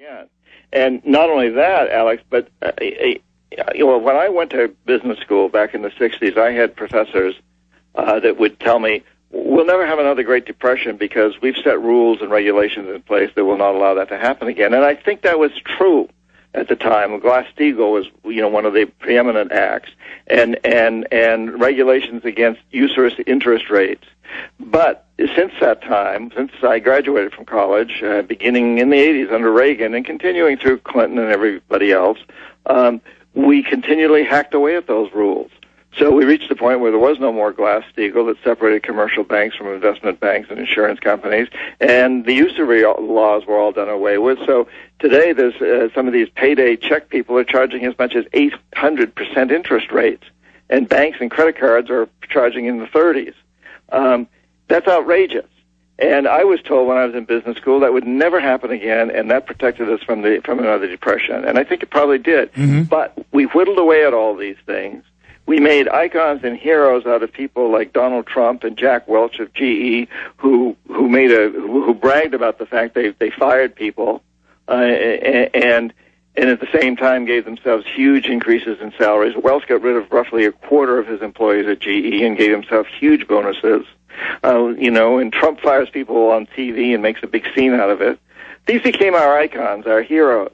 again. And not only that, Alex, but when I went to business school back in the 60s, I had professors that would tell me, we'll never have another Great Depression because we've set rules and regulations in place that will not allow that to happen again. And I think that was true at the time. Glass-Steagall was, one of the preeminent acts, and regulations against usurious interest rates. But since that time, since I graduated from college, beginning in the 80s under Reagan and continuing through Clinton and everybody else, we continually hacked away at those rules. So we reached the point where there was no more Glass-Steagall that separated commercial banks from investment banks and insurance companies, and the usury laws were all done away with. So today there's some of these payday check people are charging as much as 800% interest rates, and banks and credit cards are charging in the 30s. That's outrageous. And I was told when I was in business school that would never happen again, and that protected us from another depression. And I think it probably did. Mm-hmm. But we whittled away at all these things. We made icons and heroes out of people like Donald Trump and Jack Welch of GE, who bragged about the fact they fired people, and at the same time gave themselves huge increases in salaries. Welch got rid of roughly a quarter of his employees at GE and gave himself huge bonuses. And Trump fires people on TV and makes a big scene out of it. These became our icons, our heroes.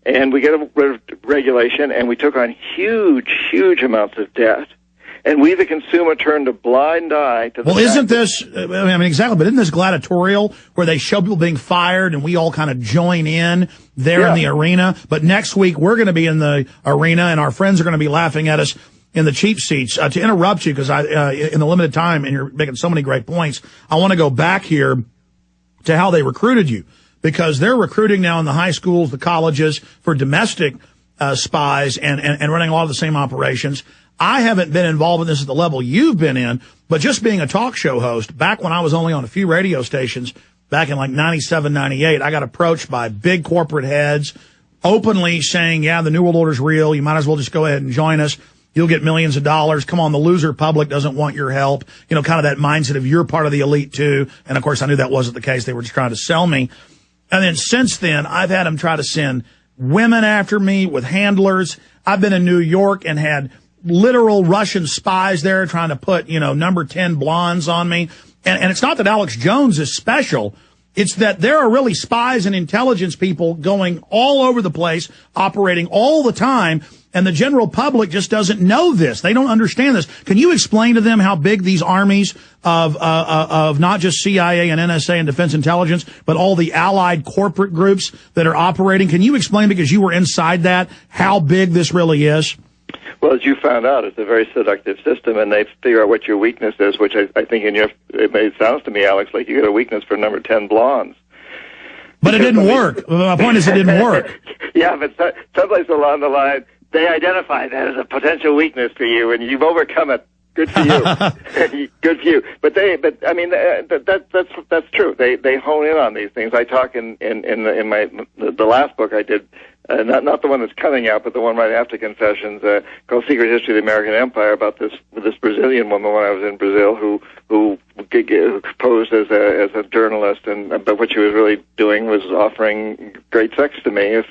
And we got rid of regulation, and we took on huge amounts of debt. And we, the consumer, turned a blind eye to the Well, isn't this, exactly, but isn't this gladiatorial where they show people being fired and we all kind of join in there in the arena? But next week, we're going to be in the arena, and our friends are going to be laughing at us in the cheap seats. To interrupt you, because in the limited time, and you're making so many great points, I want to go back here to how they recruited you. Because they're recruiting now in the high schools, the colleges, for domestic spies and running a lot of the same operations. I haven't been involved in this at the level you've been in, but just being a talk show host, back when I was only on a few radio stations, back in like 97, 98, I got approached by big corporate heads openly saying, yeah, the New World Order's real. You might as well just go ahead and join us. You'll get millions of dollars. Come on, the loser public doesn't want your help. Kind of that mindset of you're part of the elite too. And of course, I knew that wasn't the case. They were just trying to sell me. And then since then, I've had them try to send women after me with handlers. I've been in New York and had literal Russian spies there trying to put, number 10 blondes on me. And it's not that Alex Jones is special. It's that there are really spies and intelligence people going all over the place, operating all the time. And the general public just doesn't know this. They don't understand this. Can you explain to them how big these armies of not just CIA and NSA and Defense Intelligence, but all the allied corporate groups that are operating? Can you explain, because you were inside that, how big this really is? Well, as you found out, it's a very seductive system, and they figure out what your weakness is, which I think it sounds to me, Alex, like you got a weakness for number 10 blondes. But it didn't work. My point is it didn't work. Yeah, but someplace along the line, they identify that as a potential weakness for you, and you've overcome it. Good for you. Good for you. But that's true. They hone in on these things. I talk in the last book I did, not the one that's coming out, but the one right after Confessions, called Secret History of the American Empire, about this Brazilian woman when I was in Brazil who posed as a journalist, but what she was really doing was offering great sex to me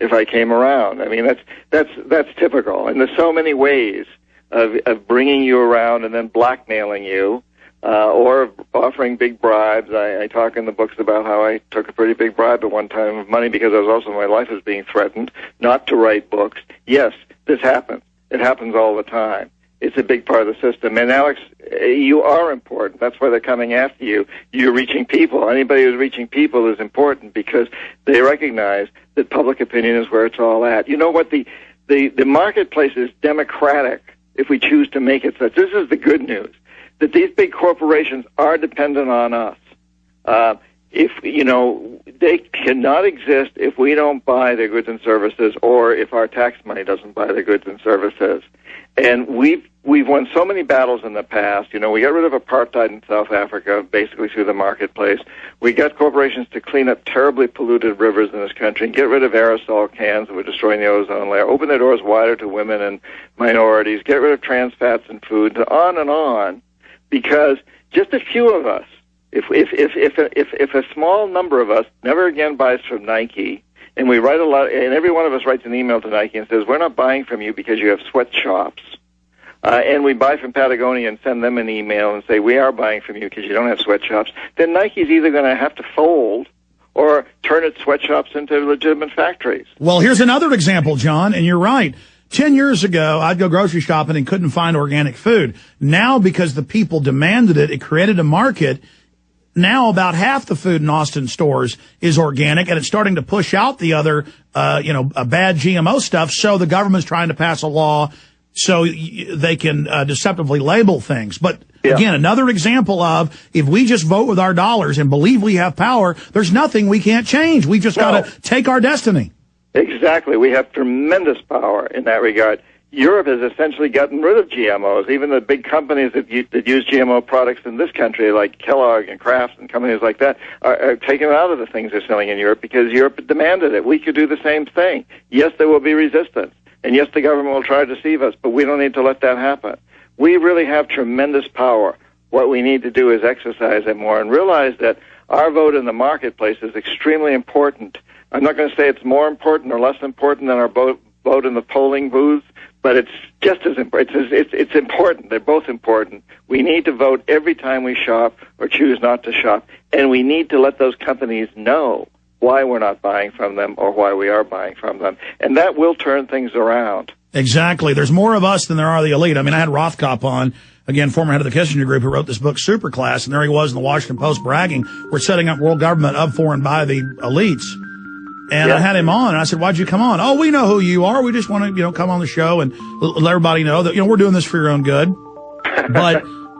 if I came around. I mean, that's typical, and there's so many ways of bringing you around and then blackmailing you, or offering big bribes. I talk in the books about how I took a pretty big bribe at one time of money because my life was being threatened, not to write books. Yes, this happens. It happens all the time. It's a big part of the system. And Alex, you are important. That's why they're coming after you. You're reaching people. Anybody who's reaching people is important because they recognize that public opinion is where it's all at. You know what? The marketplace is democratic if we choose to make it such. This is the good news, that these big corporations are dependent on us. They cannot exist if we don't buy their goods and services, or if our tax money doesn't buy their goods and services. And we've won so many battles in the past. We got rid of apartheid in South Africa, basically through the marketplace. We got corporations to clean up terribly polluted rivers in this country and get rid of aerosol cans that were destroying the ozone layer, open their doors wider to women and minorities, get rid of trans fats in food, on, because just a few of us, if a small number of us never again buys from Nike And we write a lot, and every one of us writes an email to Nike and says, we're not buying from you because you have sweatshops. And we buy from Patagonia and send them an email and say, we are buying from you because you don't have sweatshops. Then Nike's either going to have to fold or turn its sweatshops into legitimate factories. Well, here's another example, John, and you're right. 10 years ago, I'd go grocery shopping and couldn't find organic food. Now, because the people demanded it, it created a market. Now about half the food in Austin stores is organic, and it's starting to push out the other, bad GMO stuff. So the government's trying to pass a law so they can deceptively label things. But again, another example of if we just vote with our dollars and believe we have power, there's nothing we can't change. We've just got to take our destiny. Exactly. We have tremendous power in that regard. Europe has essentially gotten rid of GMOs. Even the big companies that use GMO products in this country, like Kellogg and Kraft and companies like that, are taken out of the things they're selling in Europe because Europe demanded it. We could do the same thing. Yes, there will be resistance. And yes, the government will try to deceive us, but we don't need to let that happen. We really have tremendous power. What we need to do is exercise it more and realize that our vote in the marketplace is extremely important. I'm not going to say it's more important or less important than our vote in the polling booth, but it's just as important. It's important. They're both important. We need to vote every time we shop or choose not to shop, and we need to let those companies know why we're not buying from them or why we are buying from them, and that will turn things around. Exactly. There's more of us than there are the elite. I mean, I had Rothkopf on, again, former head of the Kissinger Group, who wrote this book, Superclass, and there he was in the Washington Post bragging, we're setting up world government of, for, and by the elites. And I had him on, and I said, why'd you come on? Oh, we know who you are. We just want to, come on the show and let everybody know that, we're doing this for your own good.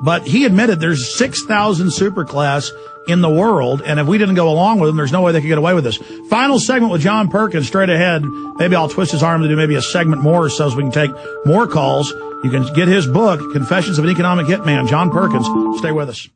But he admitted there's 6,000 superclass in the world, and if we didn't go along with them, there's no way they could get away with this. Final segment with John Perkins straight ahead. Maybe I'll twist his arm to do maybe a segment more so we can take more calls. You can get his book, Confessions of an Economic Hitman, John Perkins. Stay with us.